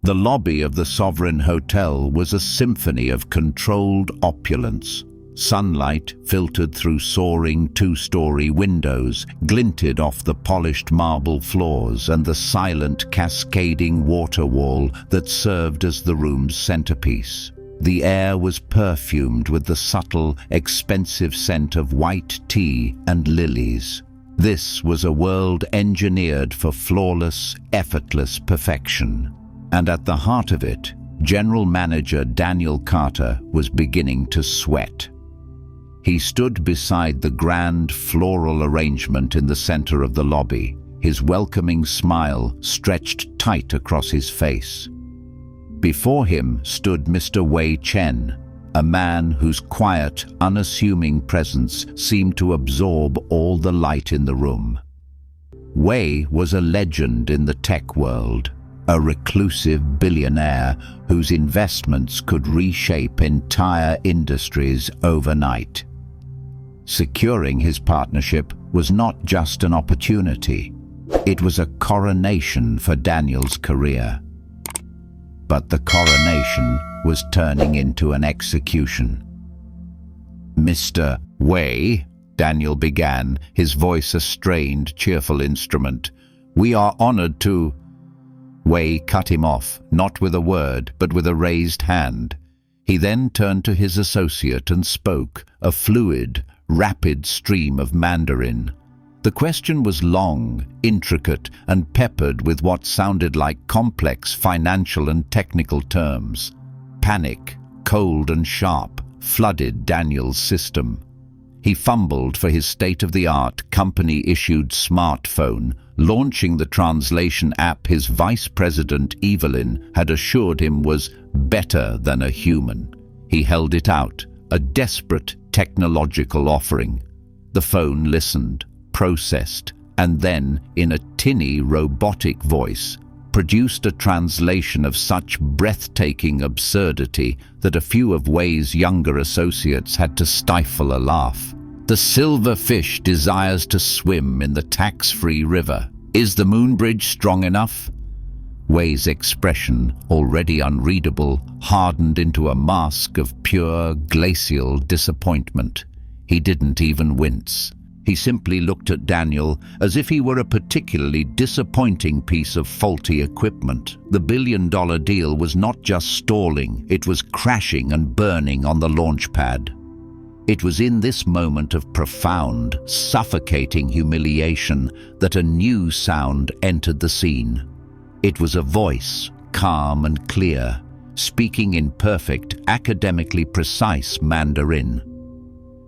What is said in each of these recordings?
The lobby of the Sovereign Hotel was a symphony of controlled opulence. Sunlight filtered through soaring two-story windows, glinted off the polished marble floors and the silent cascading water wall that served as the room's centerpiece. The air was perfumed with the subtle, expensive scent of white tea and lilies. This was a world engineered for flawless, effortless perfection. And at the heart of it, General Manager Daniel Carter was beginning to sweat. He stood beside the grand floral arrangement in the center of the lobby, his welcoming smile stretched tight across his face. Before him stood Mr. Wei Chen, a man whose quiet, unassuming presence seemed to absorb all the light in the room. Wei was a legend in the tech world, a reclusive billionaire whose investments could reshape entire industries overnight. Securing his partnership was not just an opportunity, it was a coronation for Daniel's career. But the coronation was turning into an execution. "Mr. Wei," Daniel began, his voice a strained, cheerful instrument, "we are honored to—" Wei cut him off, not with a word, but with a raised hand. He then turned to his associate and spoke, a fluid, rapid stream of Mandarin. The question was long, intricate, and peppered with what sounded like complex financial and technical terms. Panic, cold and sharp, flooded Daniel's system. He fumbled for his state-of-the-art, company-issued smartphone, launching the translation app his vice president, Evelyn, had assured him was better than a human. He held it out, a desperate technological offering. The phone listened, processed, and then, in a tinny, robotic voice, produced a translation of such breathtaking absurdity that a few of Wei's younger associates had to stifle a laugh. "The silver fish desires to swim in the tax-free river. Is the moon bridge strong enough?" Wei's expression, already unreadable, hardened into a mask of pure, glacial disappointment. He didn't even wince. He simply looked at Daniel as if he were a particularly disappointing piece of faulty equipment. The billion-dollar deal was not just stalling, it was crashing and burning on the launch pad. It was in this moment of profound, suffocating humiliation that a new sound entered the scene. It was a voice, calm and clear, speaking in perfect, academically precise Mandarin.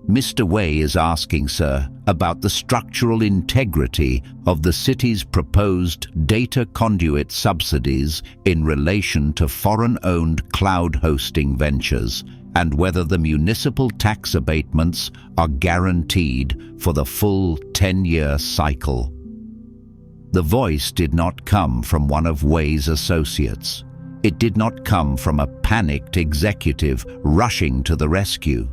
"Mr. Wei is asking, sir, about the structural integrity of the city's proposed data conduit subsidies in relation to foreign-owned cloud hosting ventures, and whether the municipal tax abatements are guaranteed for the full 10-year cycle." The voice did not come from one of Wei's associates. It did not come from a panicked executive rushing to the rescue.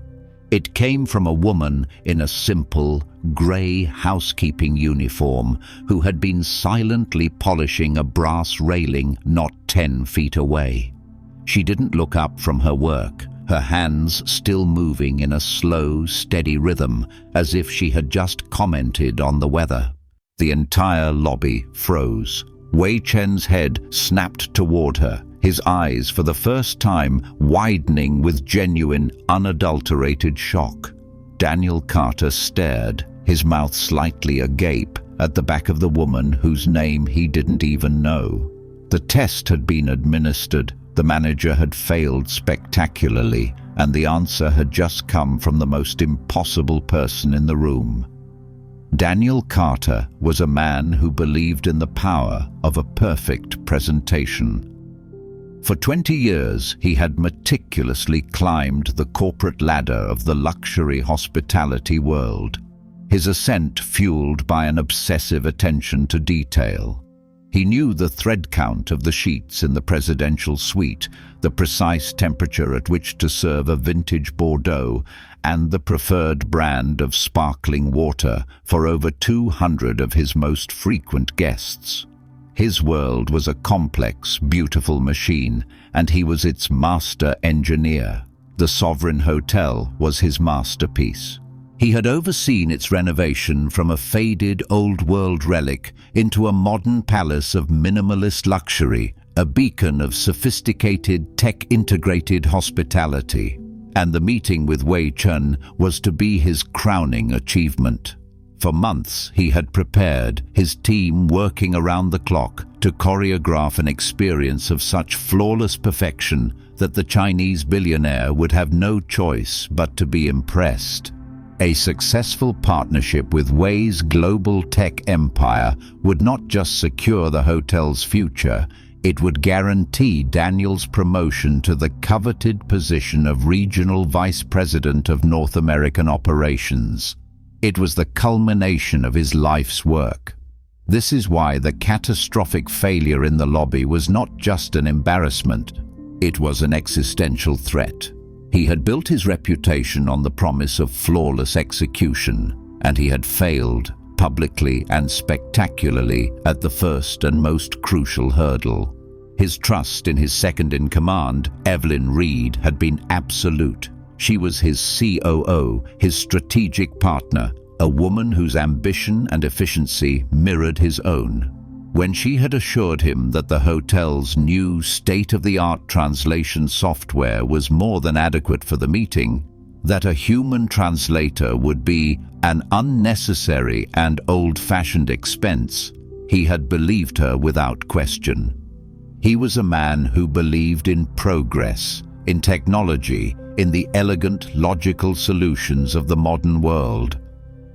It came from a woman in a simple, grey housekeeping uniform who had been silently polishing a brass railing not 10 feet away. She didn't look up from her work, her hands still moving in a slow, steady rhythm, as if she had just commented on the weather. The entire lobby froze. Wei Chen's head snapped toward her, his eyes for the first time widening with genuine, unadulterated shock. Daniel Carter stared, his mouth slightly agape, at the back of the woman whose name he didn't even know. The test had been administered, the manager had failed spectacularly, and the answer had just come from the most impossible person in the room. Daniel Carter was a man who believed in the power of a perfect presentation. For 20 years, he had meticulously climbed the corporate ladder of the luxury hospitality world, his ascent fueled by an obsessive attention to detail. He knew the thread count of the sheets in the presidential suite, the precise temperature at which to serve a vintage Bordeaux, and the preferred brand of sparkling water for over 200 of his most frequent guests. His world was a complex, beautiful machine, and he was its master engineer. The Sovereign Hotel was his masterpiece. He had overseen its renovation from a faded old-world relic into a modern palace of minimalist luxury, a beacon of sophisticated, tech-integrated hospitality. And the meeting with Wei Chun was to be his crowning achievement. For months he had prepared, his team working around the clock to choreograph an experience of such flawless perfection that the Chinese billionaire would have no choice but to be impressed. A successful partnership with Wei's global tech empire would not just secure the hotel's future, it would guarantee Daniel's promotion to the coveted position of Regional Vice President of North American Operations. It was the culmination of his life's work. This is why the catastrophic failure in the lobby was not just an embarrassment, it was an existential threat. He had built his reputation on the promise of flawless execution, and he had failed publicly and spectacularly at the first and most crucial hurdle. His trust in his second-in-command, Evelyn Reed, had been absolute. She was his COO, his strategic partner, a woman whose ambition and efficiency mirrored his own. When she had assured him that the hotel's new state-of-the-art translation software was more than adequate for the meeting, that a human translator would be an unnecessary and old-fashioned expense, he had believed her without question. He was a man who believed in progress, in technology, in the elegant, logical solutions of the modern world.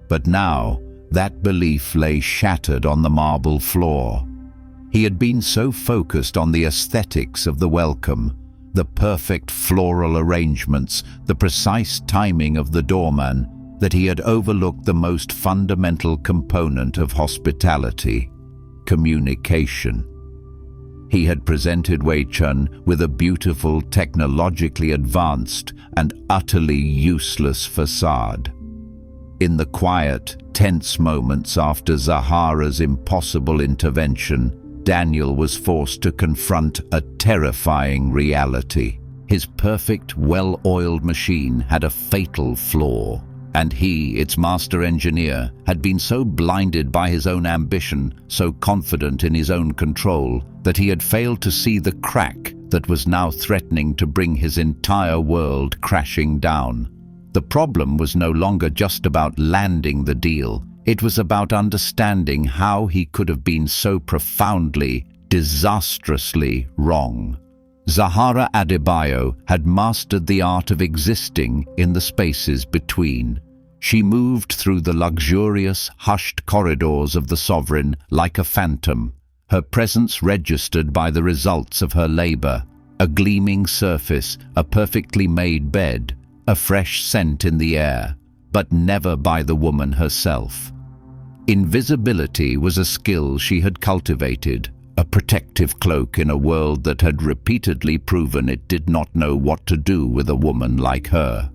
But now, that belief lay shattered on the marble floor. He had been so focused on the aesthetics of the welcome, the perfect floral arrangements, the precise timing of the doorman, that he had overlooked the most fundamental component of hospitality: communication. He had presented Wei Chun with a beautiful, technologically advanced, and utterly useless facade. In the quiet, tense moments after Zahara's impossible intervention, Daniel was forced to confront a terrifying reality. His perfect, well-oiled machine had a fatal flaw, and he, its master engineer, had been so blinded by his own ambition, so confident in his own control, that he had failed to see the crack that was now threatening to bring his entire world crashing down. The problem was no longer just about landing the deal. It was about understanding how he could have been so profoundly, disastrously wrong. Zahara Adebayo had mastered the art of existing in the spaces between. She moved through the luxurious, hushed corridors of the Sovereign like a phantom, her presence registered by the results of her labor: a gleaming surface, a perfectly made bed, a fresh scent in the air, but never by the woman herself. Invisibility was a skill she had cultivated, a protective cloak in a world that had repeatedly proven it did not know what to do with a woman like her.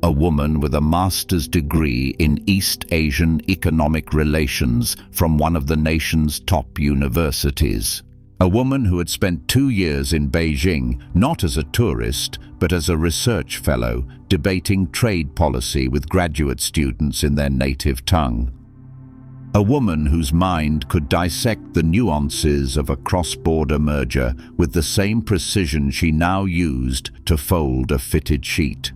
A woman with a master's degree in East Asian economic relations from one of the nation's top universities. A woman who had spent 2 years in Beijing, not as a tourist, but as a research fellow, debating trade policy with graduate students in their native tongue. A woman whose mind could dissect the nuances of a cross-border merger with the same precision she now used to fold a fitted sheet.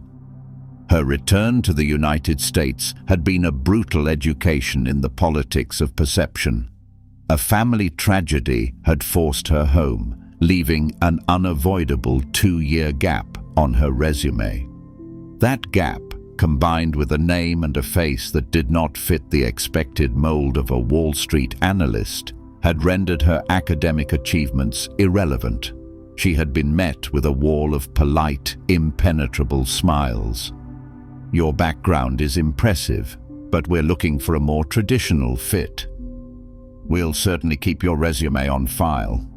Her return to the United States had been a brutal education in the politics of perception. A family tragedy had forced her home, leaving an unavoidable 2-year gap on her resume. That gap, combined with a name and a face that did not fit the expected mold of a Wall Street analyst, had rendered her academic achievements irrelevant. She had been met with a wall of polite, impenetrable smiles. "Your background is impressive, but we're looking for a more traditional fit. We'll certainly keep your resume on file."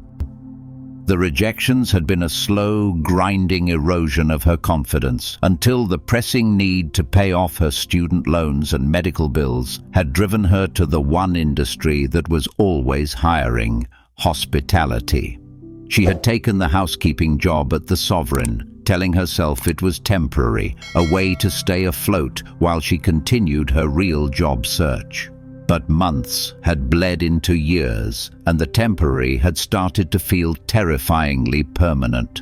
The rejections had been a slow, grinding erosion of her confidence until the pressing need to pay off her student loans and medical bills had driven her to the one industry that was always hiring: hospitality. She had taken the housekeeping job at the Sovereign, telling herself it was temporary, a way to stay afloat while she continued her real job search. But months had bled into years, and the temporary had started to feel terrifyingly permanent.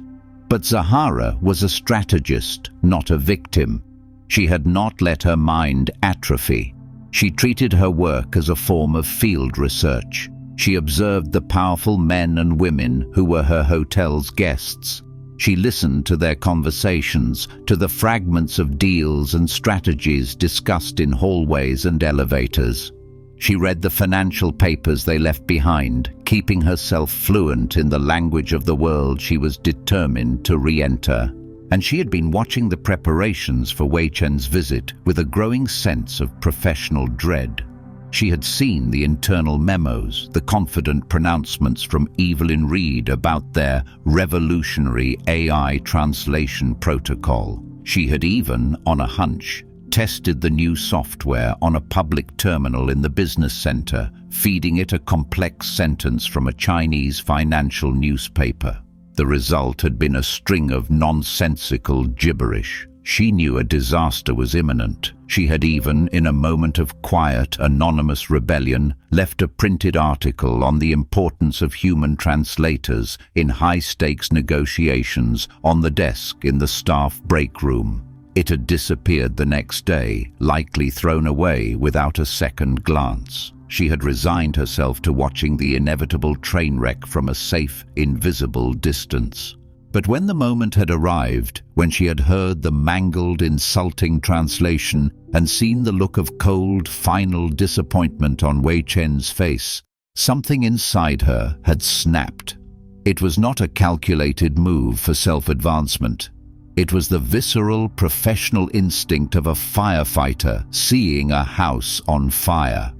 But Zahara was a strategist, not a victim. She had not let her mind atrophy. She treated her work as a form of field research. She observed the powerful men and women who were her hotel's guests. She listened to their conversations, to the fragments of deals and strategies discussed in hallways and elevators. She read the financial papers they left behind, keeping herself fluent in the language of the world she was determined to re-enter. And she had been watching the preparations for Wei Chen's visit with a growing sense of professional dread. She had seen the internal memos, the confident pronouncements from Evelyn Reed about their revolutionary AI translation protocol. She had even, on a hunch, tested the new software on a public terminal in the business center, feeding it a complex sentence from a Chinese financial newspaper. The result had been a string of nonsensical gibberish. She knew a disaster was imminent. She had even, in a moment of quiet, anonymous rebellion, left a printed article on the importance of human translators in high-stakes negotiations on the desk in the staff break room. It had disappeared the next day, likely thrown away without a second glance. She had resigned herself to watching the inevitable train wreck from a safe, invisible distance. But when the moment had arrived, when she had heard the mangled, insulting translation and seen the look of cold, final disappointment on Wei Chen's face, something inside her had snapped. It was not a calculated move for self-advancement. It was the visceral, professional instinct of a firefighter seeing a house on fire.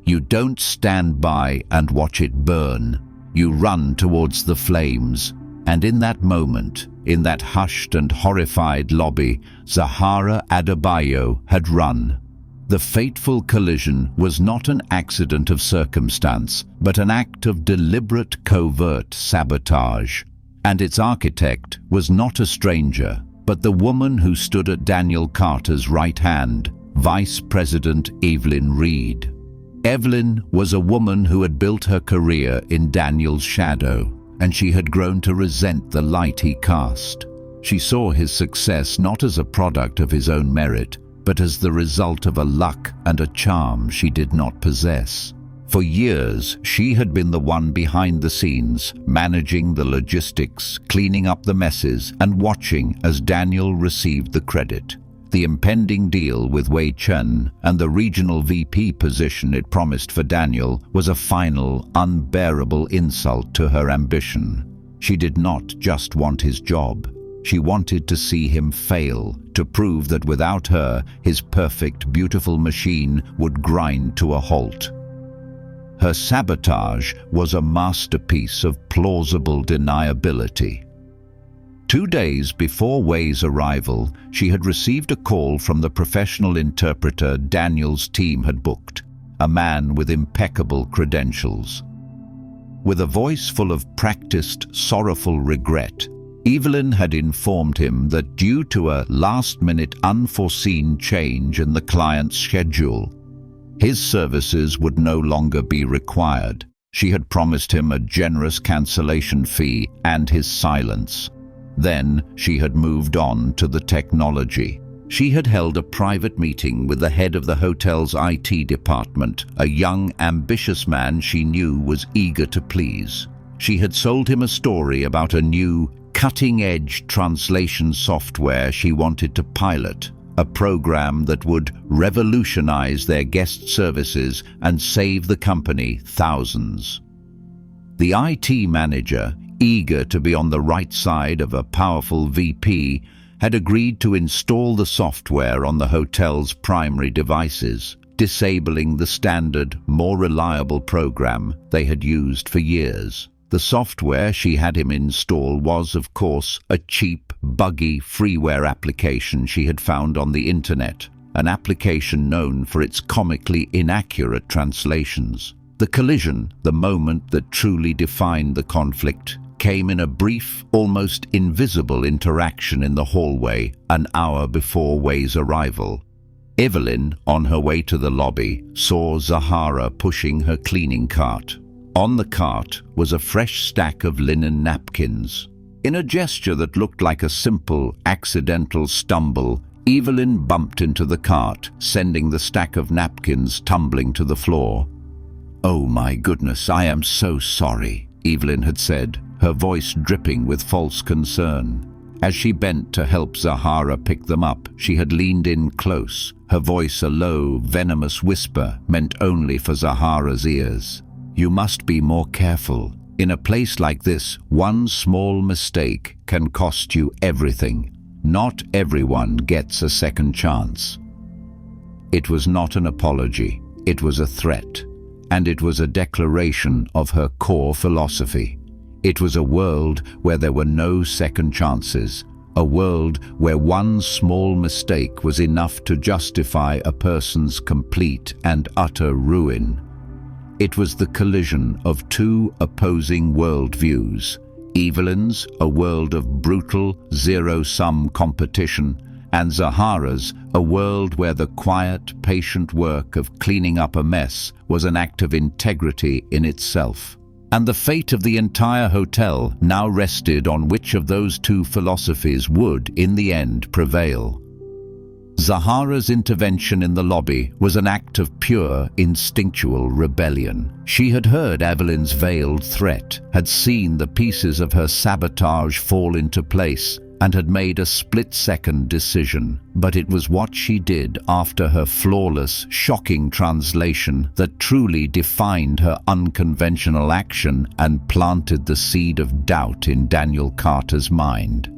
You don't stand by and watch it burn. You run towards the flames. And in that moment, in that hushed and horrified lobby, Zahara Adebayo had run. The fateful collision was not an accident of circumstance, but an act of deliberate, covert sabotage. And its architect was not a stranger, but the woman who stood at Daniel Carter's right hand, Vice President Evelyn Reed. Evelyn was a woman who had built her career in Daniel's shadow, and she had grown to resent the light he cast. She saw his success not as a product of his own merit, but as the result of a luck and a charm she did not possess. For years, she had been the one behind the scenes, managing the logistics, cleaning up the messes, and watching as Daniel received the credit. The impending deal with Wei Chen and the regional VP position it promised for Daniel was a final, unbearable insult to her ambition. She did not just want his job. She wanted to see him fail, to prove that without her, his perfect, beautiful machine would grind to a halt. Her sabotage was a masterpiece of plausible deniability. 2 days before Wei's arrival, she had received a call from the professional interpreter Daniel's team had booked, a man with impeccable credentials. With a voice full of practiced, sorrowful regret, Evelyn had informed him that due to a last-minute unforeseen change in the client's schedule, his services would no longer be required. She had promised him a generous cancellation fee and his silence. Then she had moved on to the technology. She had held a private meeting with the head of the hotel's IT department, a young, ambitious man she knew was eager to please. She had sold him a story about a new, cutting-edge translation software she wanted to pilot, a program that would revolutionize their guest services and save the company thousands. The IT manager, eager to be on the right side of a powerful VP, had agreed to install the software on the hotel's primary devices, disabling the standard, more reliable program they had used for years. The software she had him install was, of course, a cheap, buggy freeware application she had found on the internet, an application known for its comically inaccurate translations. The collision, the moment that truly defined the conflict, came in a brief, almost invisible interaction in the hallway an hour before Wei's arrival. Evelyn, on her way to the lobby, saw Zahara pushing her cleaning cart. On the cart was a fresh stack of linen napkins. In a gesture that looked like a simple, accidental stumble, Evelyn bumped into the cart, sending the stack of napkins tumbling to the floor. "Oh my goodness, I am so sorry," Evelyn had said, her voice dripping with false concern. As she bent to help Zahara pick them up, she had leaned in close, her voice a low, venomous whisper meant only for Zahara's ears. "You must be more careful. In a place like this, one small mistake can cost you everything. Not everyone gets a second chance." It was not an apology, it was a threat, and it was a declaration of her core philosophy. It was a world where there were no second chances, a world where one small mistake was enough to justify a person's complete and utter ruin. It was the collision of two opposing worldviews, Evelyn's, a world of brutal, zero-sum competition, and Zahara's, a world where the quiet, patient work of cleaning up a mess was an act of integrity in itself. And the fate of the entire hotel now rested on which of those two philosophies would, in the end, prevail. Zahara's intervention in the lobby was an act of pure, instinctual rebellion. She had heard Evelyn's veiled threat, had seen the pieces of her sabotage fall into place, and had made a split-second decision. But it was what she did after her flawless, shocking translation that truly defined her unconventional action and planted the seed of doubt in Daniel Carter's mind.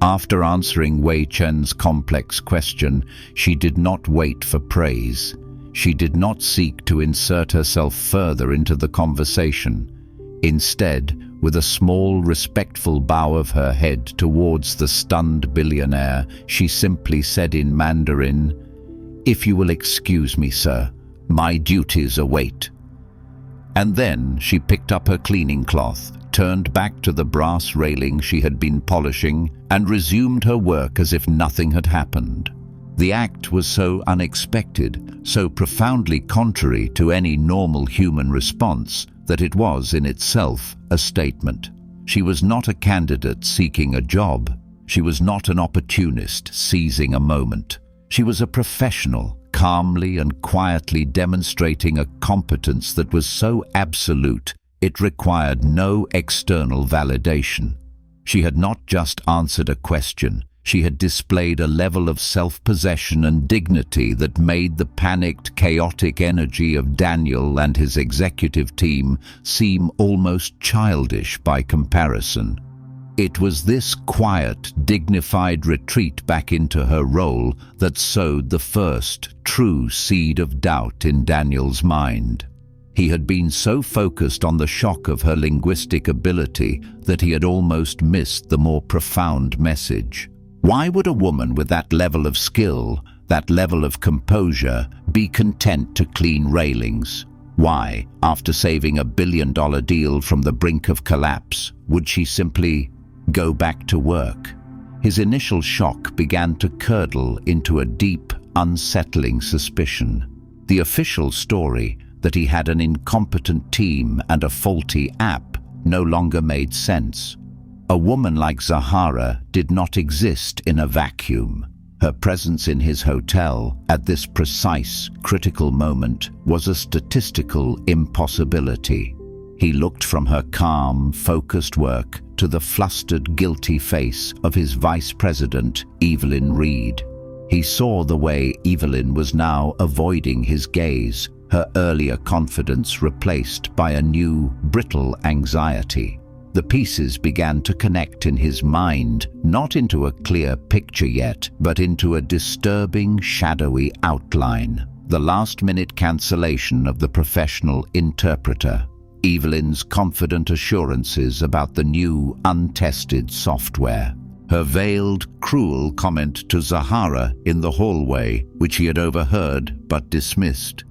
After answering Wei Chen's complex question, she did not wait for praise. She did not seek to insert herself further into the conversation. Instead, with a small, respectful bow of her head towards the stunned billionaire, she simply said in Mandarin, "If you will excuse me, sir, my duties await." And then she picked up her cleaning cloth, turned back to the brass railing she had been polishing, and resumed her work as if nothing had happened. The act was so unexpected, so profoundly contrary to any normal human response, that it was in itself a statement. She was not a candidate seeking a job. She was not an opportunist seizing a moment. She was a professional, calmly and quietly demonstrating a competence that was so absolute it required no external validation. She had not just answered a question. She had displayed a level of self-possession and dignity that made the panicked, chaotic energy of Daniel and his executive team seem almost childish by comparison. It was this quiet, dignified retreat back into her role that sowed the first true seed of doubt in Daniel's mind. He had been so focused on the shock of her linguistic ability that he had almost missed the more profound message. Why would a woman with that level of skill, that level of composure, be content to clean railings? Why, after saving a billion-dollar deal from the brink of collapse, would she simply go back to work? His initial shock began to curdle into a deep, unsettling suspicion. The official story that he had an incompetent team and a faulty app no longer made sense. A woman like Zahara did not exist in a vacuum. Her presence in his hotel at this precise, critical moment was a statistical impossibility. He looked from her calm, focused work to the flustered, guilty face of his vice president, Evelyn Reed. He saw the way Evelyn was now avoiding his gaze, her earlier confidence replaced by a new, brittle anxiety. The pieces began to connect in his mind, not into a clear picture yet, but into a disturbing, shadowy outline. The last-minute cancellation of the professional interpreter. Evelyn's confident assurances about the new, untested software. Her veiled, cruel comment to Zahara in the hallway, which he had overheard but dismissed.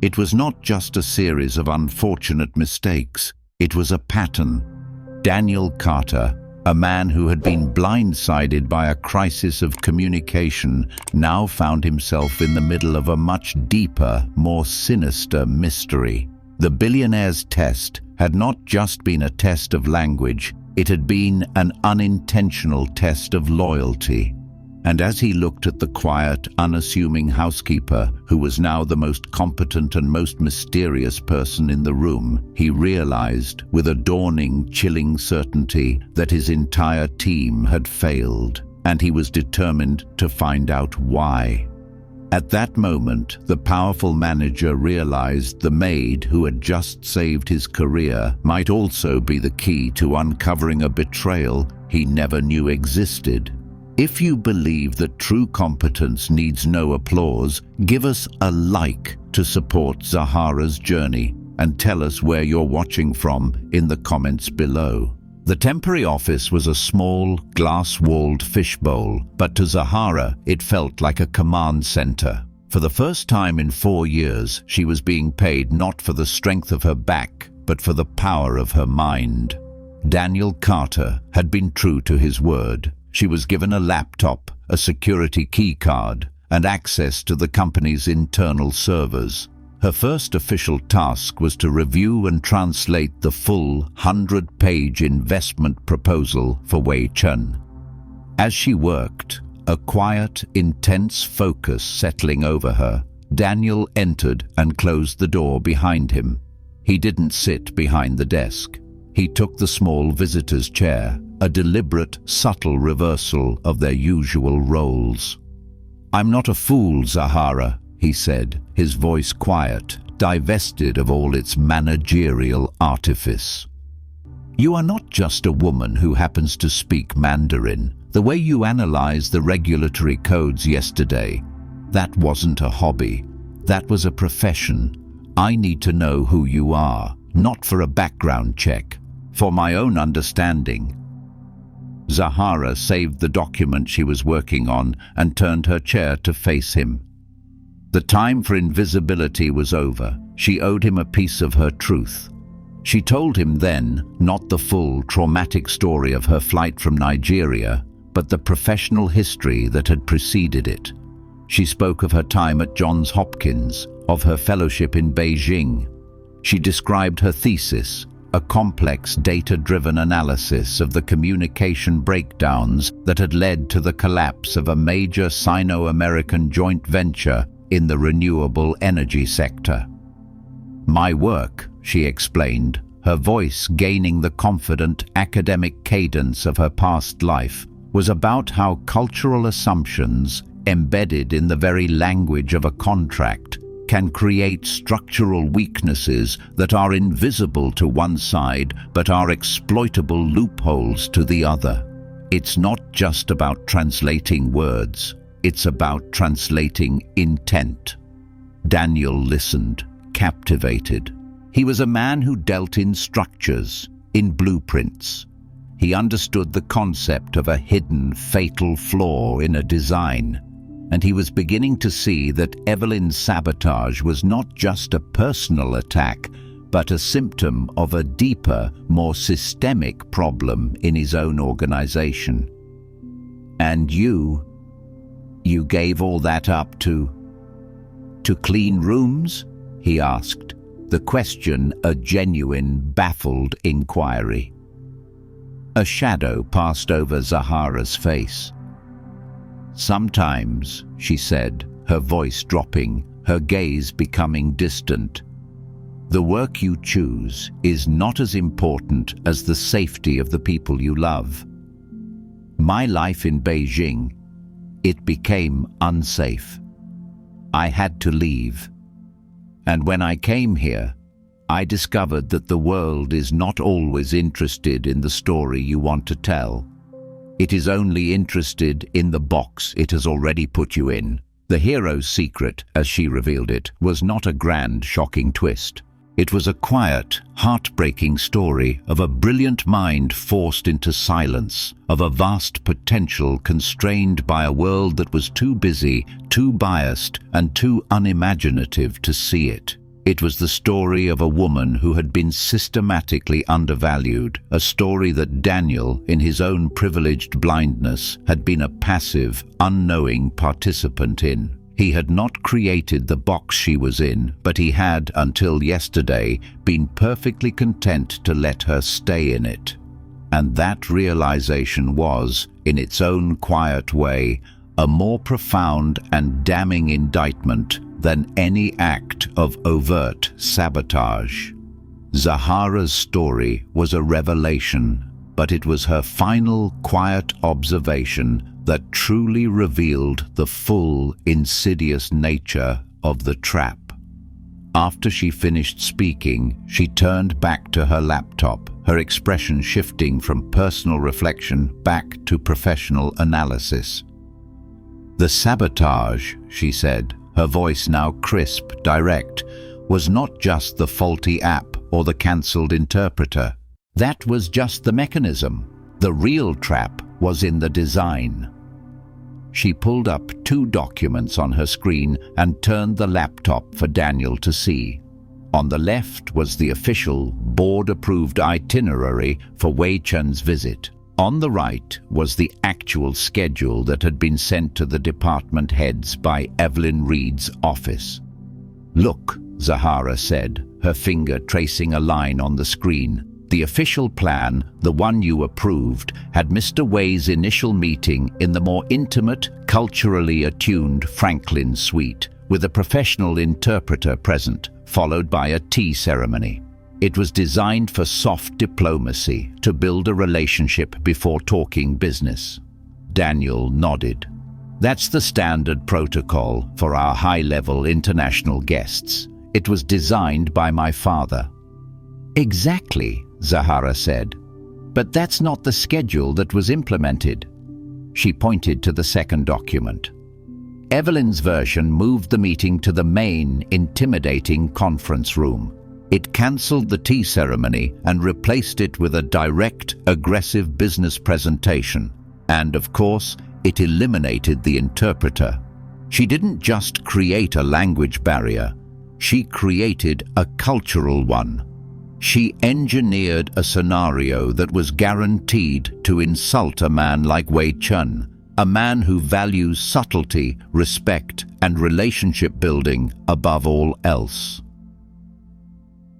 It was not just a series of unfortunate mistakes, it was a pattern. Daniel Carter, a man who had been blindsided by a crisis of communication, now found himself in the middle of a much deeper, more sinister mystery. The Billionaire's test had not just been a test of language, it had been an unintentional test of loyalty. And as he looked at the quiet, unassuming housekeeper, who was now the most competent and most mysterious person in the room, he realized, with a dawning, chilling certainty, that his entire team had failed, and he was determined to find out why. At that moment, the powerful manager realized the maid who had just saved his career might also be the key to uncovering a betrayal he never knew existed. If you believe that true competence needs no applause, give us a like to support Zahara's journey and tell us where you're watching from in the comments below. The temporary office was a small, glass-walled fishbowl, but to Zahara it felt like a command center. For the first time in 4 years, she was being paid not for the strength of her back, but for the power of her mind. Daniel Carter had been true to his word. She was given a laptop, a security key card, and access to the company's internal servers. Her first official task was to review and translate the full 100-page investment proposal for Wei Chen. As she worked, a quiet, intense focus settling over her, Daniel entered and closed the door behind him. He didn't sit behind the desk. He took the small visitor's chair, a deliberate, subtle reversal of their usual roles. "I'm not a fool, Zahara," he said, his voice quiet, divested of all its managerial artifice. "You are not just a woman who happens to speak Mandarin. The way you analyzed the regulatory codes yesterday, that wasn't a hobby. That was a profession. I need to know who you are, not for a background check, for my own understanding." Zahara saved the document she was working on and turned her chair to face him. The time for invisibility was over. She owed him a piece of her truth. She told him then, not the full, traumatic story of her flight from Nigeria, but the professional history that had preceded it. She spoke of her time at Johns Hopkins, of her fellowship in Beijing. She described her thesis, a complex data-driven analysis of the communication breakdowns that had led to the collapse of a major Sino-American joint venture in the renewable energy sector. "My work," she explained, her voice gaining the confident academic cadence of her past life, was about how cultural assumptions, embedded in the very language of a contract, can create structural weaknesses that are invisible to one side but are exploitable loopholes to the other. It's not just about translating words, it's about translating intent. Daniel listened, captivated. He was a man who dealt in structures, in blueprints. He understood the concept of a hidden, fatal flaw in a design. And he was beginning to see that Evelyn's sabotage was not just a personal attack, but a symptom of a deeper, more systemic problem in his own organization. "And you gave all that up to clean rooms?" he asked, the question a genuine, baffled inquiry. A shadow passed over Zahara's face. "Sometimes," she said, her voice dropping, her gaze becoming distant. "The work you choose is not as important as the safety of the people you love. My life in Beijing, it became unsafe. I had to leave. And when I came here, I discovered that the world is not always interested in the story you want to tell. It is only interested in the box it has already put you in." The hero's secret, as she revealed it, was not a grand, shocking twist. It was a quiet, heartbreaking story of a brilliant mind forced into silence, of a vast potential constrained by a world that was too busy, too biased, and too unimaginative to see it. It was the story of a woman who had been systematically undervalued, a story that Daniel, in his own privileged blindness, had been a passive, unknowing participant in. He had not created the box she was in, but he had, until yesterday, been perfectly content to let her stay in it. And that realization was, in its own quiet way, a more profound and damning indictment than any act of overt sabotage. Zahara's story was a revelation, but it was her final quiet observation that truly revealed the full, insidious nature of the trap. After she finished speaking, she turned back to her laptop, her expression shifting from personal reflection back to professional analysis. "The sabotage," she said, her voice now crisp, direct, "was not just the faulty app or the cancelled interpreter. That was just the mechanism. The real trap was in the design." She pulled up 2 documents on her screen and turned the laptop for Daniel to see. On the left was the official, board-approved itinerary for Wei Chun's visit. On the right was the actual schedule that had been sent to the department heads by Evelyn Reed's office. "Look," Zahara said, her finger tracing a line on the screen. "The official plan, the one you approved, had Mr. Wei's initial meeting in the more intimate, culturally attuned Franklin suite, with a professional interpreter present, followed by a tea ceremony. It was designed for soft diplomacy, to build a relationship before talking business." Daniel nodded. "That's the standard protocol for our high-level international guests. It was designed by my father." "Exactly," Zahara said. "But that's not the schedule that was implemented." She pointed to the second document. Evelyn's version moved the meeting to the main, intimidating conference room. It cancelled the tea ceremony and replaced it with a direct, aggressive business presentation. And, of course, it eliminated the interpreter. She didn't just create a language barrier. She created a cultural one. She engineered a scenario that was guaranteed to insult a man like Wei Chun, a man who values subtlety, respect, and relationship building above all else.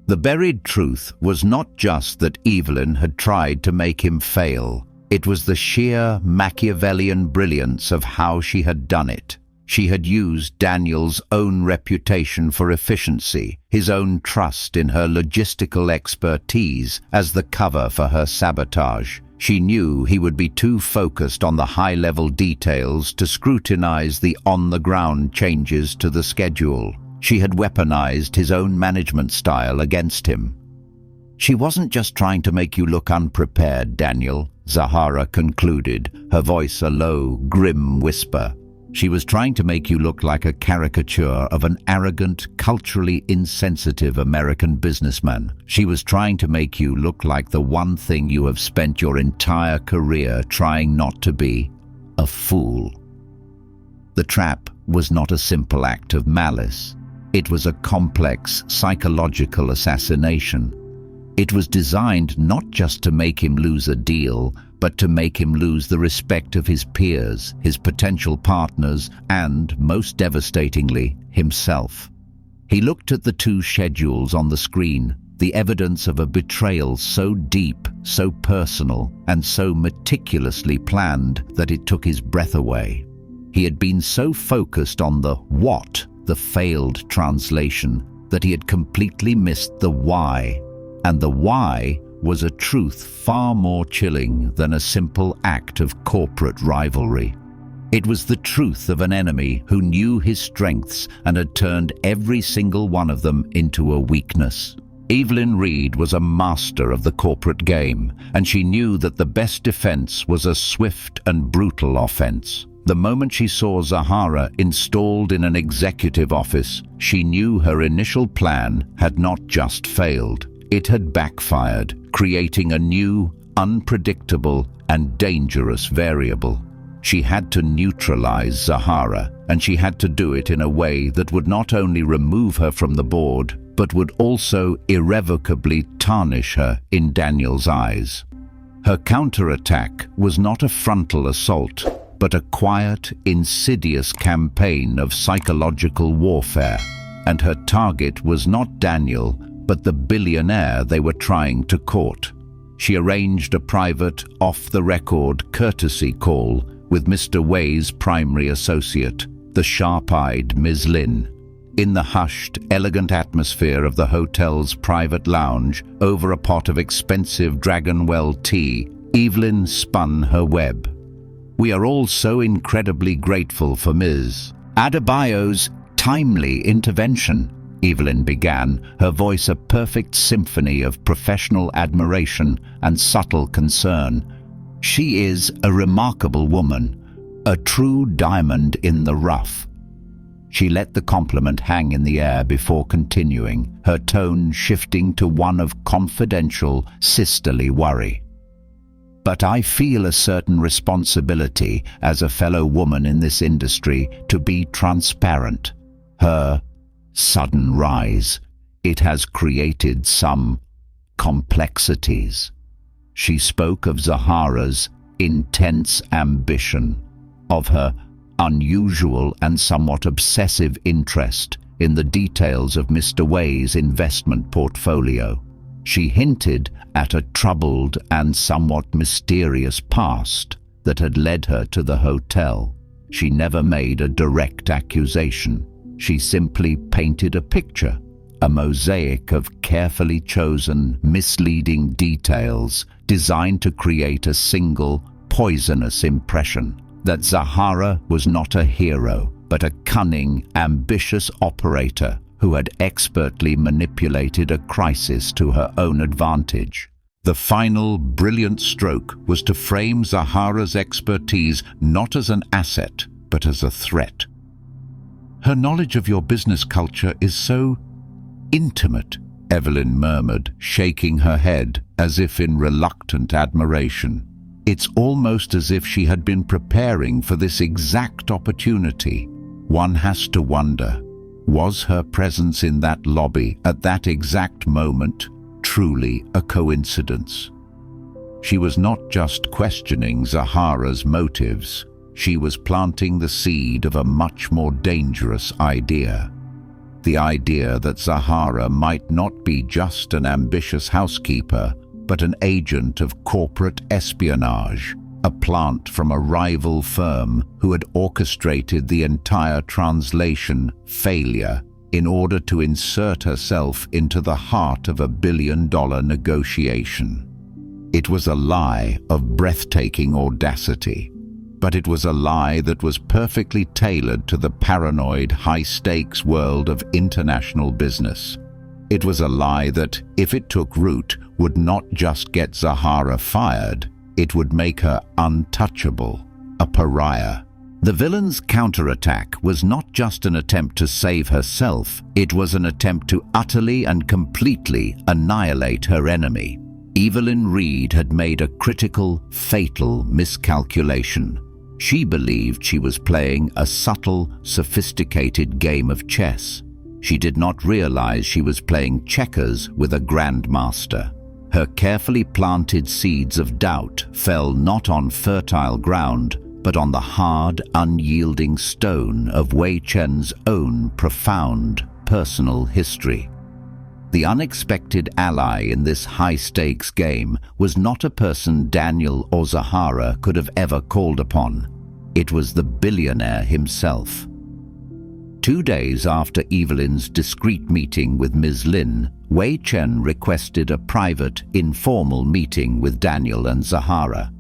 The buried truth was not just that Evelyn had tried to make him fail. It was the sheer Machiavellian brilliance of how she had done it. She had used Daniel's own reputation for efficiency, his own trust in her logistical expertise, as the cover for her sabotage. She knew he would be too focused on the high-level details to scrutinize the on-the-ground changes to the schedule. She had weaponized his own management style against him. "She wasn't just trying to make you look unprepared, Daniel," Zahara concluded, her voice a low, grim whisper. "She was trying to make you look like a caricature of an arrogant, culturally insensitive American businessman. She was trying to make you look like the one thing you have spent your entire career trying not to be: a fool." The trap was not a simple act of malice. It was a complex psychological assassination. It was designed not just to make him lose a deal, but to make him lose the respect of his peers, his potential partners, and, most devastatingly, himself. He looked at the 2 schedules on the screen, the evidence of a betrayal so deep, so personal, and so meticulously planned that it took his breath away. He had been so focused on the what, the failed translation, that he had completely missed the why. And the why was a truth far more chilling than a simple act of corporate rivalry. It was the truth of an enemy who knew his strengths and had turned every single one of them into a weakness. Evelyn Reed was a master of the corporate game, and she knew that the best defense was a swift and brutal offense. The moment she saw Zahara installed in an executive office, she knew her initial plan had not just failed. It had backfired, creating a new, unpredictable, and dangerous variable. She had to neutralize Zahara, and she had to do it in a way that would not only remove her from the board, but would also irrevocably tarnish her in Daniel's eyes. Her counterattack was not a frontal assault, but a quiet, insidious campaign of psychological warfare, and her target was not Daniel, but the billionaire they were trying to court. She arranged a private, off-the-record courtesy call with Mr. Wei's primary associate, the sharp-eyed Ms. Lin. In the hushed, elegant atmosphere of the hotel's private lounge, over a pot of expensive Dragonwell tea, Evelyn spun her web. "We are all so incredibly grateful for Ms. Adebayo's timely intervention," Evelyn began, her voice a perfect symphony of professional admiration and subtle concern. "She is a remarkable woman, a true diamond in the rough." She let the compliment hang in the air before continuing, her tone shifting to one of confidential, sisterly worry. "But I feel a certain responsibility as a fellow woman in this industry to be transparent. Her sudden rise, it has created some complexities." She spoke of Zahara's intense ambition, of her unusual and somewhat obsessive interest in the details of Mr. Wei's investment portfolio. She hinted at a troubled and somewhat mysterious past that had led her to the hotel. She never made a direct accusation. She simply painted a picture, a mosaic of carefully chosen, misleading details designed to create a single, poisonous impression that Zahara was not a hero, but a cunning, ambitious operator who had expertly manipulated a crisis to her own advantage. The final, brilliant stroke was to frame Zahara's expertise not as an asset, but as a threat. "Her knowledge of your business culture is so intimate," Evelyn murmured, shaking her head as if in reluctant admiration. "It's almost as if she had been preparing for this exact opportunity." One has to wonder, was her presence in that lobby at that exact moment truly a coincidence? She was not just questioning Zahara's motives. She was planting the seed of a much more dangerous idea. The idea that Zahara might not be just an ambitious housekeeper, but an agent of corporate espionage, a plant from a rival firm who had orchestrated the entire translation failure in order to insert herself into the heart of a billion-dollar negotiation. It was a lie of breathtaking audacity, but it was a lie that was perfectly tailored to the paranoid, high-stakes world of international business. It was a lie that, if it took root, would not just get Zahara fired, it would make her untouchable, a pariah. The villain's counterattack was not just an attempt to save herself, it was an attempt to utterly and completely annihilate her enemy. Evelyn Reed had made a critical, fatal miscalculation. She believed she was playing a subtle, sophisticated game of chess. She did not realize she was playing checkers with a grandmaster. Her carefully planted seeds of doubt fell not on fertile ground, but on the hard, unyielding stone of Wei Chen's own profound personal history. The unexpected ally in this high-stakes game was not a person Daniel or Zahara could have ever called upon. It was the billionaire himself. 2 days after Evelyn's discreet meeting with Ms. Lin, Wei Chen requested a private, informal meeting with Daniel and Zahara.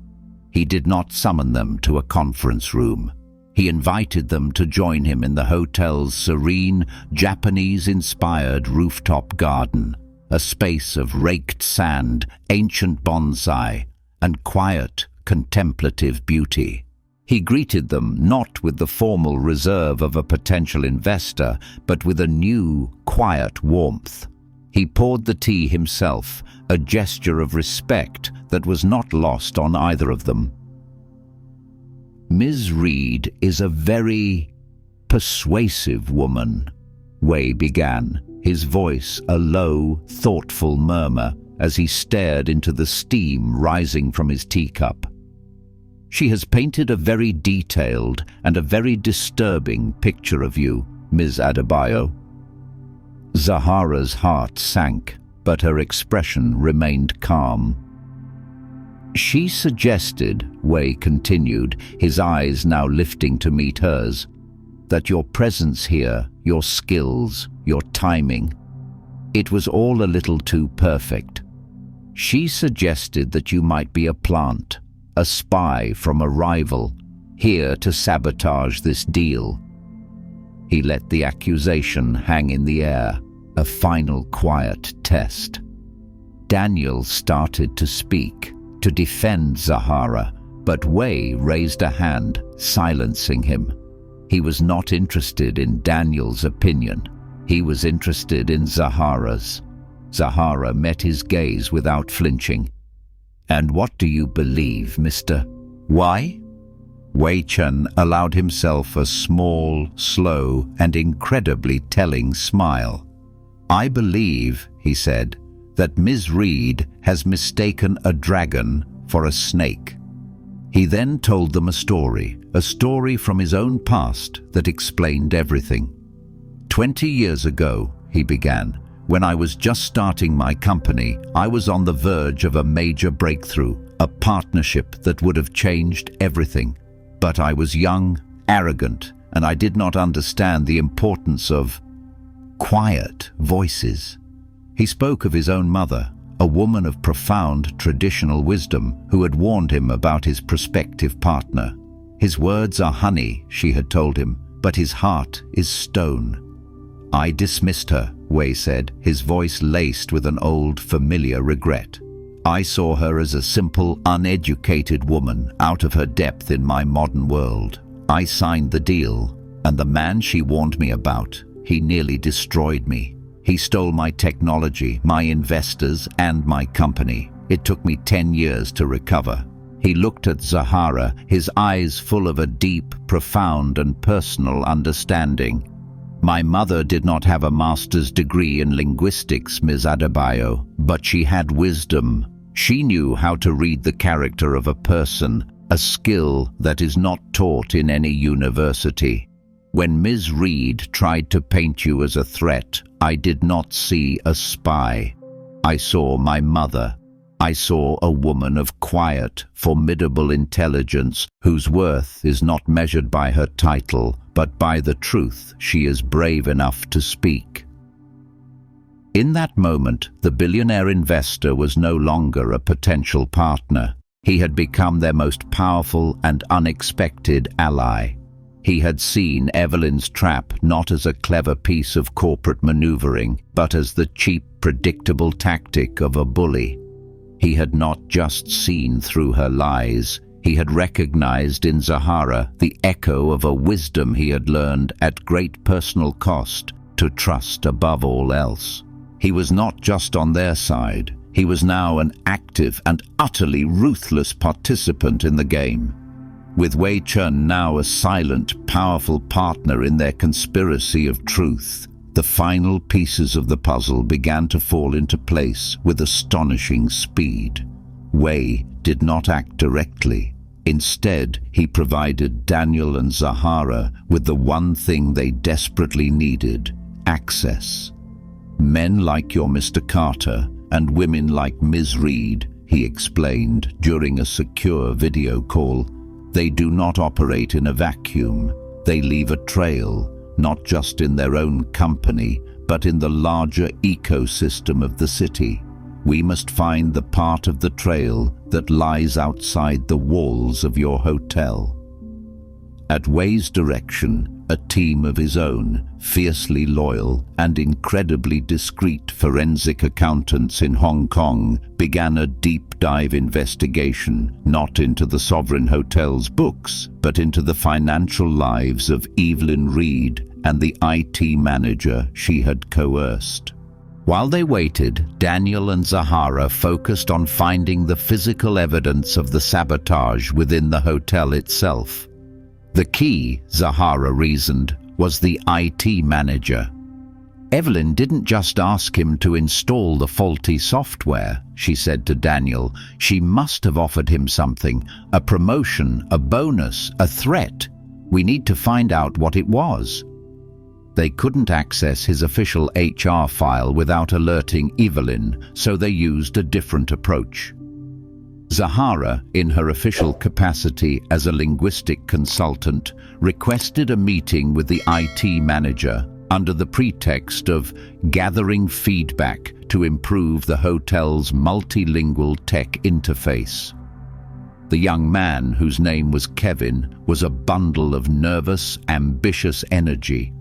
He did not summon them to a conference room. He invited them to join him in the hotel's serene, Japanese-inspired rooftop garden, a space of raked sand, ancient bonsai, and quiet, contemplative beauty. He greeted them not with the formal reserve of a potential investor, but with a new, quiet warmth. He poured the tea himself, a gesture of respect that was not lost on either of them. "Ms. Reed is a very persuasive woman," Wei began, his voice a low, thoughtful murmur as he stared into the steam rising from his teacup. "She has painted a very detailed and a very disturbing picture of you, Ms. Adebayo." Zahara's heart sank, but her expression remained calm. "She suggested," Wei continued, his eyes now lifting to meet hers, "that your presence here, your skills, your timing, it was all a little too perfect. She suggested that you might be a plant, a spy from a rival, here to sabotage this deal." He let the accusation hang in the air, a final quiet test. Daniel started to speak, to defend Zahara, but Wei raised a hand, silencing him. He was not interested in Daniel's opinion. He was interested in Zahara's. Zahara met his gaze without flinching. "And what do you believe, Mr. Why?" Wei Chen allowed himself a small, slow, and incredibly telling smile. "I believe," he said, "that Ms. Reed has mistaken a dragon for a snake." He then told them a story from his own past that explained everything. 20 years ago, he began, when I was just starting my company, I was on the verge of a major breakthrough, a partnership that would have changed everything. But I was young, arrogant, and I did not understand the importance of quiet voices. He spoke of his own mother, a woman of profound traditional wisdom who had warned him about his prospective partner. "His words are honey," she had told him, "but his heart is stone." "I dismissed her," Wei said, his voice laced with an old, familiar regret. "I saw her as a simple, uneducated woman out of her depth in my modern world. I signed the deal, and the man she warned me about, he nearly destroyed me. He stole my technology, my investors, and my company. It took me 10 years to recover." He looked at Zahara, his eyes full of a deep, profound, and personal understanding. "My mother did not have a master's degree in linguistics, Ms. Adebayo, but she had wisdom. She knew how to read the character of a person, a skill that is not taught in any university. When Ms. Reed tried to paint you as a threat, I did not see a spy. I saw my mother. I saw a woman of quiet, formidable intelligence whose worth is not measured by her title, but by the truth she is brave enough to speak." In that moment, the billionaire investor was no longer a potential partner. He had become their most powerful and unexpected ally. He had seen Evelyn's trap not as a clever piece of corporate maneuvering, but as the cheap, predictable tactic of a bully. He had not just seen through her lies. He had recognized in Zahara the echo of a wisdom he had learned at great personal cost, to trust above all else. He was not just on their side. He was now an active and utterly ruthless participant in the game. With Wei Chen now a silent, powerful partner in their conspiracy of truth, the final pieces of the puzzle began to fall into place with astonishing speed. Wei did not act directly. Instead, he provided Daniel and Zahara with the one thing they desperately needed: access. "Men like your Mr. Carter and women like Ms. Reed," he explained during a secure video call, "they do not operate in a vacuum. They leave a trail, not just in their own company, but in the larger ecosystem of the city. We must find the part of the trail that lies outside the walls of your hotel." At Wei's direction, a team of his own, fiercely loyal and incredibly discreet forensic accountants in Hong Kong began a deep dive investigation, not into the Sovereign Hotel's books, but into the financial lives of Evelyn Reed and the IT manager she had coerced. While they waited, Daniel and Zahara focused on finding the physical evidence of the sabotage within the hotel itself. The key, Zahara reasoned, was the IT manager. Evelyn didn't just ask him to install the faulty software, she said to Daniel. She must have offered him something, a promotion, a bonus, a threat. We need to find out what it was. They couldn't access his official HR file without alerting Evelyn, so they used a different approach. Zahara, in her official capacity as a linguistic consultant, requested a meeting with the IT manager under the pretext of gathering feedback to improve the hotel's multilingual tech interface. The young man, whose name was Kevin, was a bundle of nervous, ambitious energy.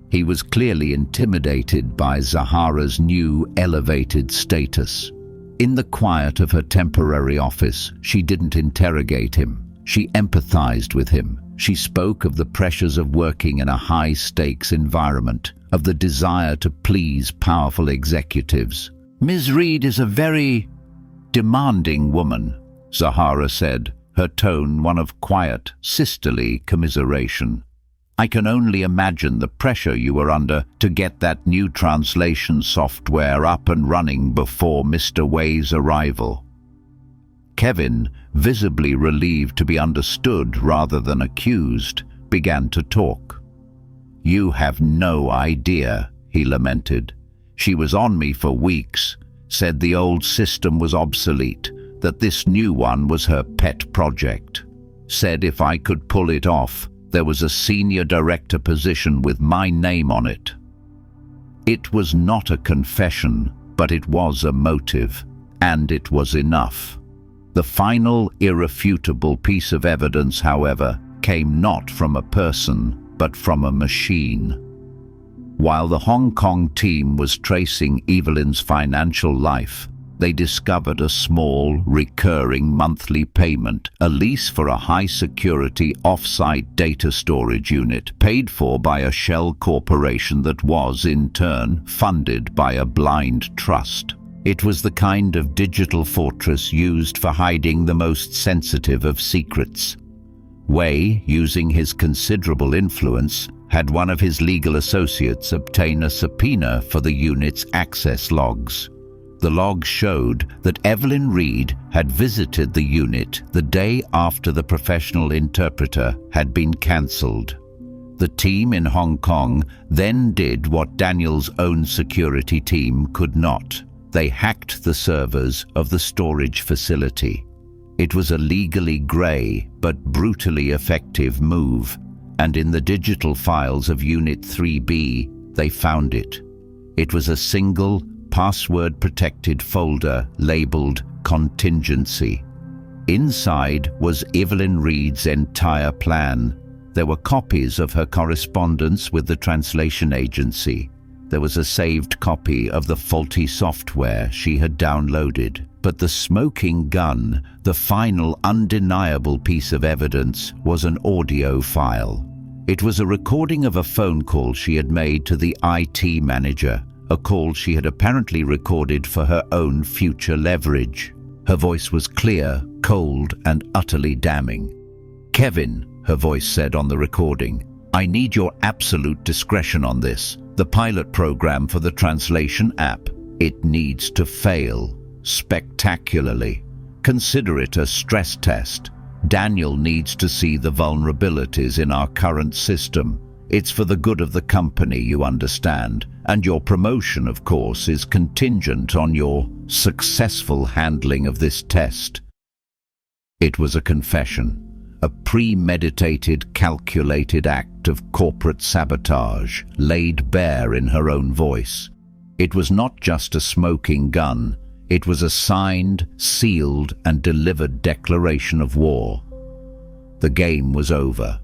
He was clearly intimidated by Zahara's new elevated status. In the quiet of her temporary office, she didn't interrogate him. She empathized with him. She spoke of the pressures of working in a high-stakes environment, of the desire to please powerful executives. "Ms. Reed is a very demanding woman," Zahara said, her tone one of quiet, sisterly commiseration. "I can only imagine the pressure you were under to get that new translation software up and running before Mr. Wei's arrival." Kevin, visibly relieved to be understood rather than accused, began to talk. "You have no idea," he lamented. "She was on me for weeks, said the old system was obsolete, that this new one was her pet project. Said if I could pull it off, there was a senior director position with my name on it." It was not a confession, but it was a motive, and it was enough. The final, irrefutable piece of evidence, however, came not from a person, but from a machine. While the Hong Kong team was tracing Evelyn's financial life, they discovered a small, recurring monthly payment, a lease for a high-security off-site data storage unit paid for by a shell corporation that was, in turn, funded by a blind trust. It was the kind of digital fortress used for hiding the most sensitive of secrets. Wei, using his considerable influence, had one of his legal associates obtain a subpoena for the unit's access logs. The logs showed that Evelyn Reed had visited the unit the day after the professional interpreter had been cancelled. The team in Hong Kong then did what Daniel's own security team could not. They hacked the servers of the storage facility. It was a legally grey but brutally effective move, and in the digital files of Unit 3B, they found it. It was a single, password-protected folder labeled Contingency. Inside was Evelyn Reed's entire plan. There were copies of her correspondence with the translation agency. There was a saved copy of the faulty software she had downloaded. But the smoking gun, the final undeniable piece of evidence, was an audio file. It was a recording of a phone call she had made to the IT manager, a call she had apparently recorded for her own future leverage. Her voice was clear, cold, and utterly damning. "Kevin," her voice said on the recording, "I need your absolute discretion on this. The pilot program for the translation app, it needs to fail. Spectacularly. Consider it a stress test. Daniel needs to see the vulnerabilities in our current system. It's for the good of the company, you understand, and your promotion, of course, is contingent on your successful handling of this test." It was a confession, a premeditated, calculated act of corporate sabotage, laid bare in her own voice. It was not just a smoking gun. It was a signed, sealed, and delivered declaration of war. The game was over.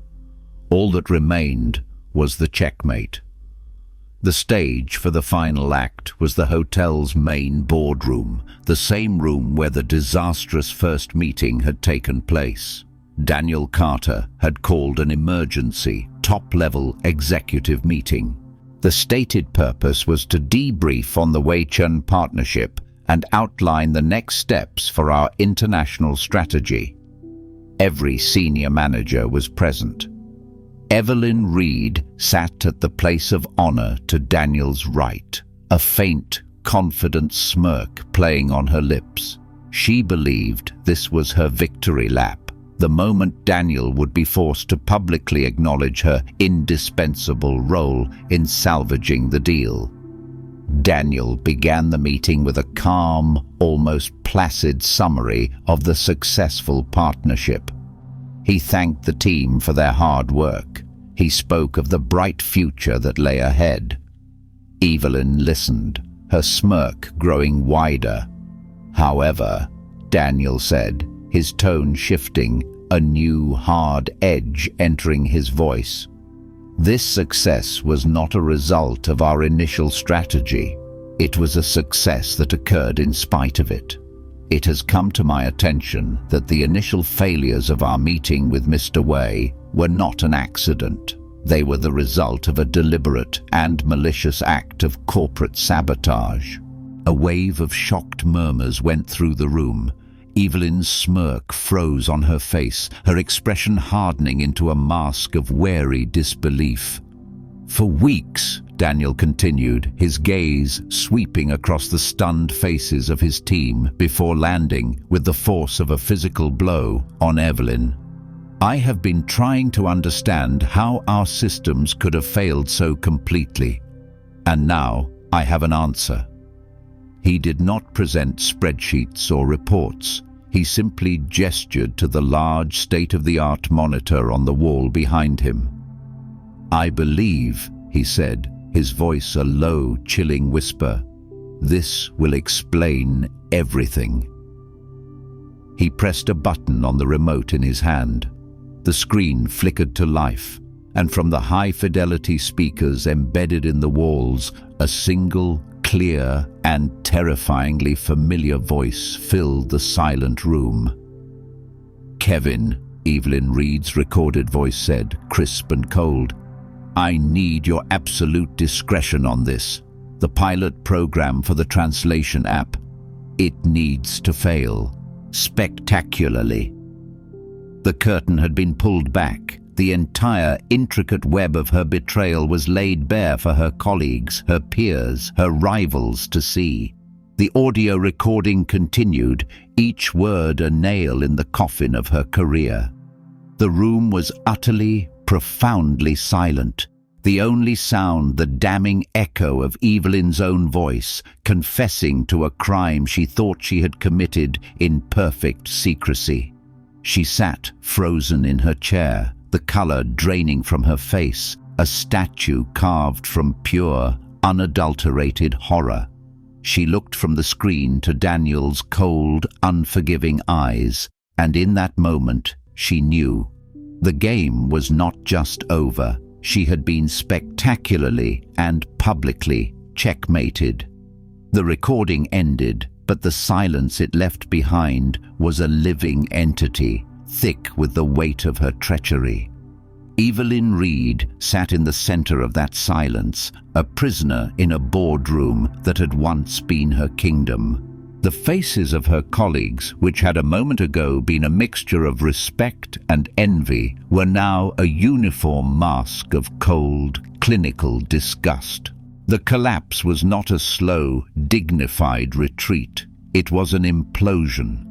All that remained was the checkmate. The stage for the final act was the hotel's main boardroom, the same room where the disastrous first meeting had taken place. Daniel Carter had called an emergency, top-level executive meeting. The stated purpose was to debrief on the Wei-Chun partnership and outline the next steps for our international strategy. Every senior manager was present. Evelyn Reed sat at the place of honor to Daniel's right, a faint, confident smirk playing on her lips. She believed this was her victory lap, the moment Daniel would be forced to publicly acknowledge her indispensable role in salvaging the deal. Daniel began the meeting with a calm, almost placid summary of the successful partnership. He thanked the team for their hard work. He spoke of the bright future that lay ahead. Evelyn listened, her smirk growing wider. However, Daniel said, his tone shifting, a new hard edge entering his voice. This success was not a result of our initial strategy. It was a success that occurred in spite of it. It has come to my attention that the initial failures of our meeting with Mr. Wei were not an accident. They were the result of a deliberate and malicious act of corporate sabotage. A wave of shocked murmurs went through the room. Evelyn's smirk froze on her face, her expression hardening into a mask of wary disbelief. For weeks, Daniel continued, his gaze sweeping across the stunned faces of his team before landing with the force of a physical blow on Evelyn. I have been trying to understand how our systems could have failed so completely, and now I have an answer. He did not present spreadsheets or reports. He simply gestured to the large state-of-the-art monitor on the wall behind him. "I believe," he said, his voice a low, chilling whisper, "this will explain everything." He pressed a button on the remote in his hand. The screen flickered to life, and from the high-fidelity speakers embedded in the walls, a single, clear and terrifyingly familiar voice filled the silent room. "Kevin," Evelyn Reed's recorded voice said, crisp and cold, "I need your absolute discretion on this. The pilot program for the translation app, it needs to fail. Spectacularly." The curtain had been pulled back. The entire intricate web of her betrayal was laid bare for her colleagues, her peers, her rivals to see. The audio recording continued, each word a nail in the coffin of her career. The room was utterly, profoundly silent. The only sound, the damning echo of Evelyn's own voice, confessing to a crime she thought she had committed in perfect secrecy. She sat frozen in her chair, the color draining from her face, a statue carved from pure, unadulterated horror. She looked from the screen to Daniel's cold, unforgiving eyes, and in that moment, she knew. The game was not just over. She had been spectacularly and publicly checkmated. The recording ended, but the silence it left behind was a living entity, thick with the weight of her treachery. Evelyn Reed sat in the center of that silence, a prisoner in a boardroom that had once been her kingdom. The faces of her colleagues, which had a moment ago been a mixture of respect and envy, were now a uniform mask of cold, clinical disgust. The collapse was not a slow, dignified retreat. It was an implosion.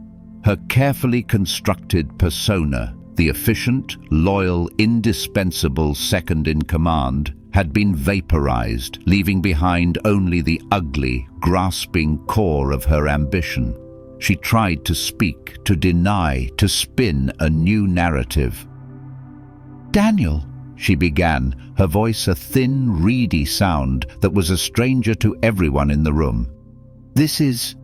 Her carefully constructed persona, the efficient, loyal, indispensable second-in-command, had been vaporized, leaving behind only the ugly, grasping core of her ambition. She tried to speak, to deny, to spin a new narrative. "Daniel," she began, her voice a thin, reedy sound that was a stranger to everyone in the room. This is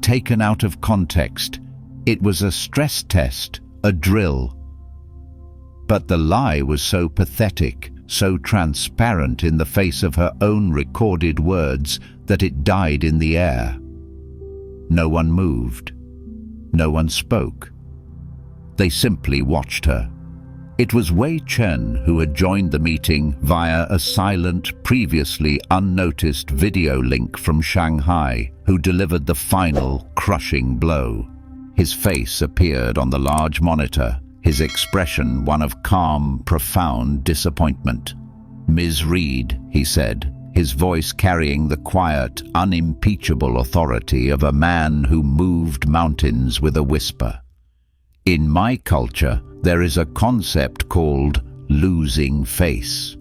taken out of context. It was a stress test, a drill." But the lie was so pathetic, so transparent in the face of her own recorded words, that it died in the air. No one moved. No one spoke. They simply watched her. It was Wei Chen who had joined the meeting via a silent, previously unnoticed video link from Shanghai, who delivered the final, crushing blow. His face appeared on the large monitor, his expression one of calm, profound disappointment. "Ms. Reed," he said, his voice carrying the quiet, unimpeachable authority of a man who moved mountains with a whisper. "In my culture, there is a concept called losing face.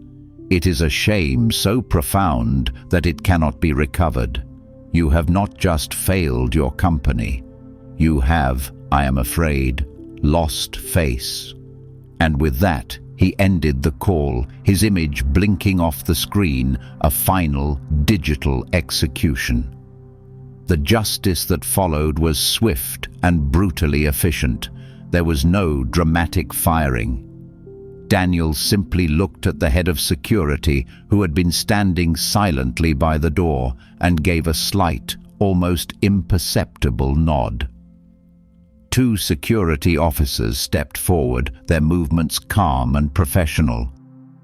It is a shame so profound that it cannot be recovered. You have not just failed your company. You have, I am afraid, lost face." And with that, he ended the call, his image blinking off the screen, a final digital execution. The justice that followed was swift and brutally efficient. There was no dramatic firing. Daniel simply looked at the head of security, who had been standing silently by the door, and gave a slight, almost imperceptible nod. Two security officers stepped forward, their movements calm and professional.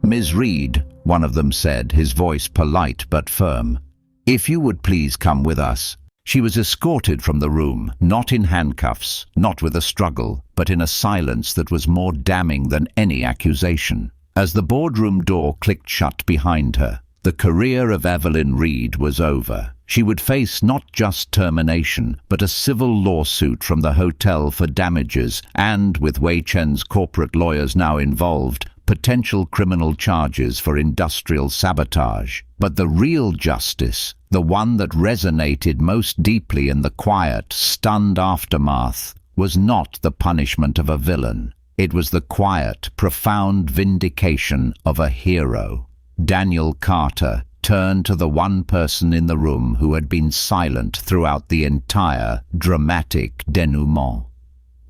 "Ms. Reed," one of them said, his voice polite but firm, "if you would please come with us." She was escorted from the room, not in handcuffs, not with a struggle, but in a silence that was more damning than any accusation. As the boardroom door clicked shut behind her, the career of Evelyn Reed was over. She would face not just termination, but a civil lawsuit from the hotel for damages and, with Wei Chen's corporate lawyers now involved, potential criminal charges for industrial sabotage. But the real justice, the one that resonated most deeply in the quiet, stunned aftermath, was not the punishment of a villain. It was the quiet, profound vindication of a hero. Daniel Carter turned to the one person in the room who had been silent throughout the entire dramatic denouement.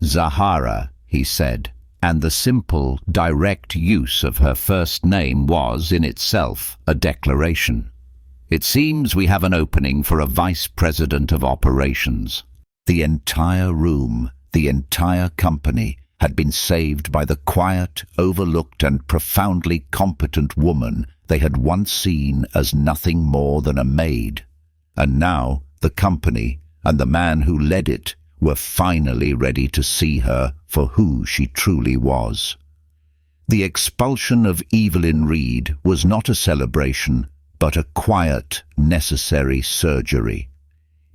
"Zahara," he said, and the simple, direct use of her first name was, in itself, a declaration. "It seems we have an opening for a vice president of operations." The entire room, the entire company, had been saved by the quiet, overlooked and profoundly competent woman they had once seen as nothing more than a maid. And now the company and the man who led it were finally ready to see her for who she truly was. The expulsion of Evelyn Reed was not a celebration, but a quiet, necessary surgery.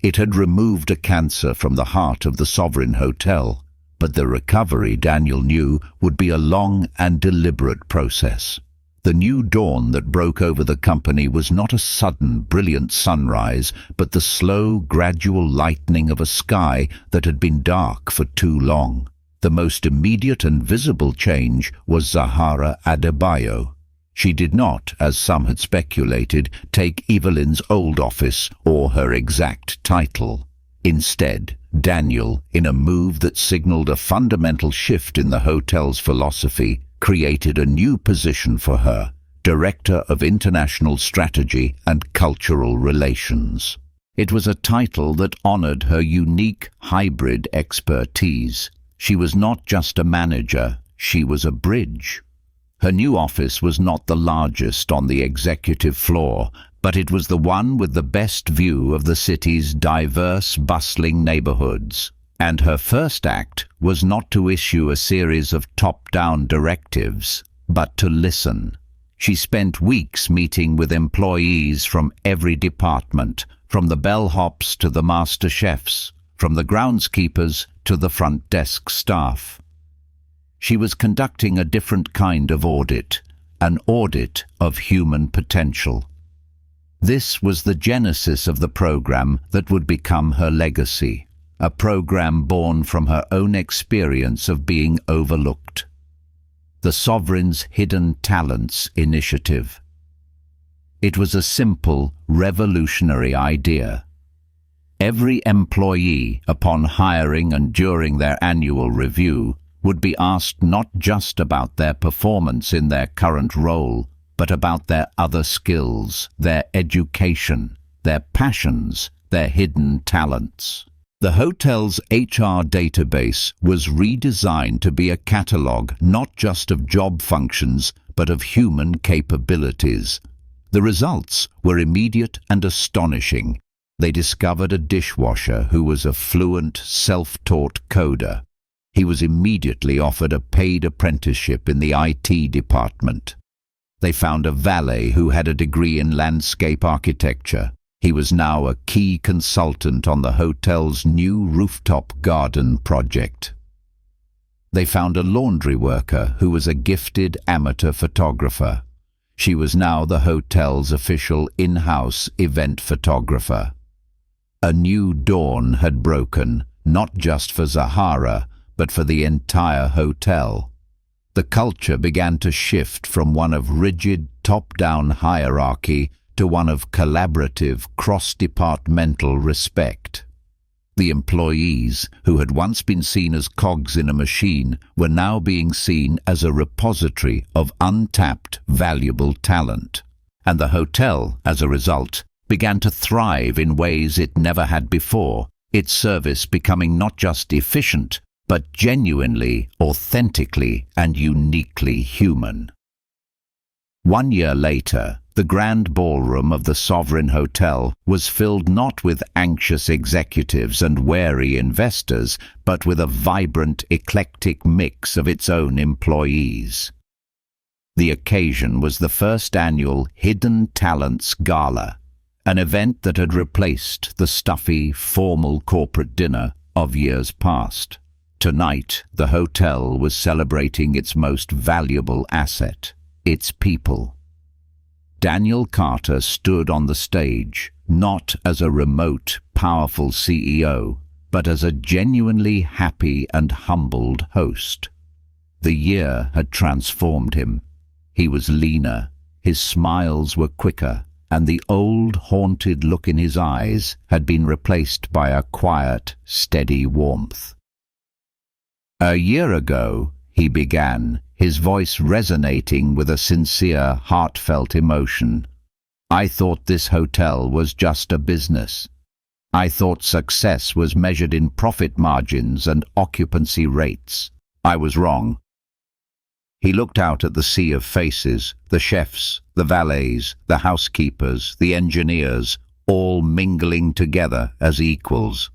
It had removed a cancer from the heart of the Sovereign Hotel, but the recovery, Daniel knew, would be a long and deliberate process. The new dawn that broke over the company was not a sudden, brilliant sunrise, but the slow, gradual lightening of a sky that had been dark for too long. The most immediate and visible change was Zahara Adebayo. She did not, as some had speculated, take Evelyn's old office or her exact title. Instead, Daniel, in a move that signaled a fundamental shift in the hotel's philosophy, created a new position for her, Director of International Strategy and Cultural Relations. It was a title that honored her unique hybrid expertise. She was not just a manager, she was a bridge. Her new office was not the largest on the executive floor, but it was the one with the best view of the city's diverse, bustling neighborhoods. And her first act was not to issue a series of top-down directives, but to listen. She spent weeks meeting with employees from every department, from the bellhops to the master chefs, from the groundskeepers to the front desk staff. She was conducting a different kind of audit, an audit of human potential. This was the genesis of the program that would become her legacy, a program born from her own experience of being overlooked. The Sovereign's Hidden Talents Initiative. It was a simple, revolutionary idea. Every employee, upon hiring and during their annual review, would be asked not just about their performance in their current role, but about their other skills, their education, their passions, their hidden talents. The hotel's HR database was redesigned to be a catalogue not just of job functions, but of human capabilities. The results were immediate and astonishing. They discovered a dishwasher who was a fluent, self-taught coder. He was immediately offered a paid apprenticeship in the IT department. They found a valet who had a degree in landscape architecture. He was now a key consultant on the hotel's new rooftop garden project. They found a laundry worker who was a gifted amateur photographer. She was now the hotel's official in-house event photographer. A new dawn had broken, not just for Zahara, but for the entire hotel. The culture began to shift from one of rigid, top-down hierarchy to one of collaborative, cross-departmental respect. The employees, who had once been seen as cogs in a machine, were now being seen as a repository of untapped, valuable talent. And the hotel, as a result, began to thrive in ways it never had before, its service becoming not just efficient, but genuinely, authentically, and uniquely human. 1 year later, the grand ballroom of the Sovereign Hotel was filled not with anxious executives and wary investors, but with a vibrant, eclectic mix of its own employees. The occasion was the first annual Hidden Talents Gala, an event that had replaced the stuffy, formal corporate dinner of years past. Tonight, the hotel was celebrating its most valuable asset, its people. Daniel Carter stood on the stage, not as a remote, powerful CEO, but as a genuinely happy and humbled host. The year had transformed him. He was leaner, his smiles were quicker, and the old, haunted look in his eyes had been replaced by a quiet, steady warmth. "A year ago," he began, his voice resonating with a sincere, heartfelt emotion, "I thought this hotel was just a business. I thought success was measured in profit margins and occupancy rates. I was wrong." He looked out at the sea of faces, the chefs, the valets, the housekeepers, the engineers, all mingling together as equals.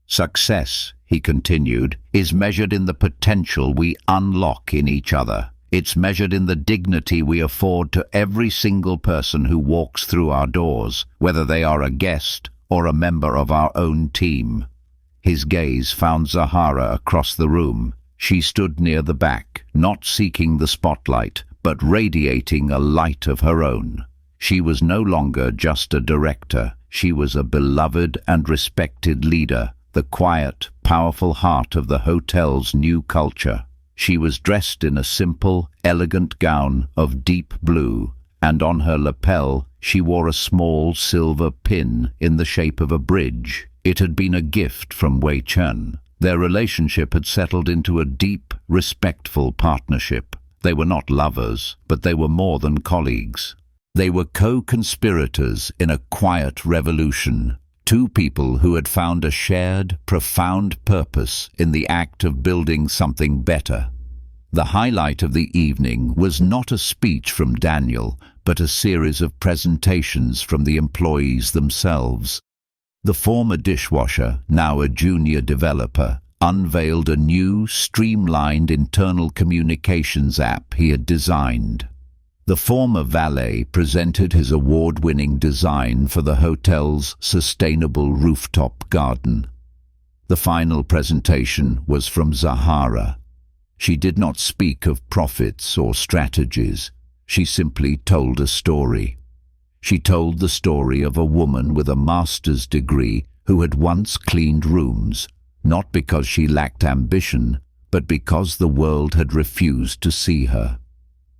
"Success," he continued, "is measured in the potential we unlock in each other. It's measured in the dignity we afford to every single person who walks through our doors, whether they are a guest or a member of our own team." His gaze found Zahara across the room. She stood near the back, not seeking the spotlight, but radiating a light of her own. She was no longer just a director. She was a beloved and respected leader, the quiet, powerful heart of the hotel's new culture. She was dressed in a simple, elegant gown of deep blue, and on her lapel she wore a small silver pin in the shape of a bridge. It had been a gift from Wei Chen. Their relationship had settled into a deep, respectful partnership. They were not lovers, but they were more than colleagues. They were co-conspirators in a quiet revolution. Two people who had found a shared, profound purpose in the act of building something better. The highlight of the evening was not a speech from Daniel, but a series of presentations from the employees themselves. The former dishwasher, now a junior developer, unveiled a new, streamlined internal communications app he had designed. The former valet presented his award-winning design for the hotel's sustainable rooftop garden. The final presentation was from Zahara. She did not speak of profits or strategies. She simply told a story. She told the story of a woman with a master's degree who had once cleaned rooms, not because she lacked ambition, but because the world had refused to see her.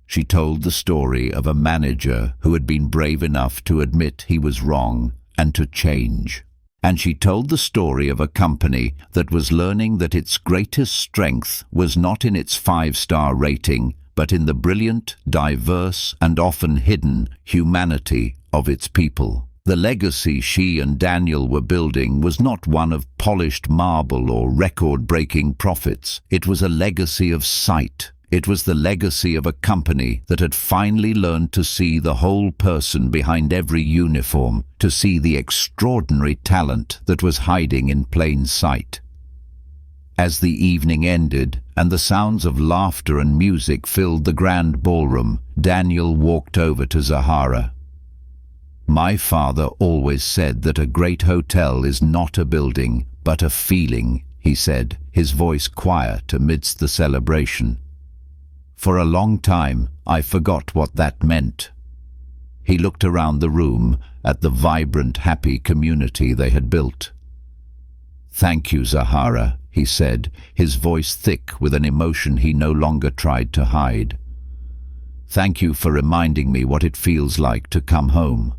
She told the story of a manager who had been brave enough to admit he was wrong and to change. And she told the story of a company that was learning that its greatest strength was not in its 5-star rating, but in the brilliant, diverse, and often hidden humanity of its people. The legacy she and Daniel were building was not one of polished marble or record-breaking profits. It was a legacy of sight. It was the legacy of a company that had finally learned to see the whole person behind every uniform, to see the extraordinary talent that was hiding in plain sight. As the evening ended and the sounds of laughter and music filled the grand ballroom, Daniel walked over to Zahara. "My father always said that a great hotel is not a building, but a feeling," he said, his voice quiet amidst the celebration. "For a long time, I forgot what that meant." He looked around the room at the vibrant, happy community they had built. "Thank you, Zahara," he said, his voice thick with an emotion he no longer tried to hide. "Thank you for reminding me what it feels like to come home."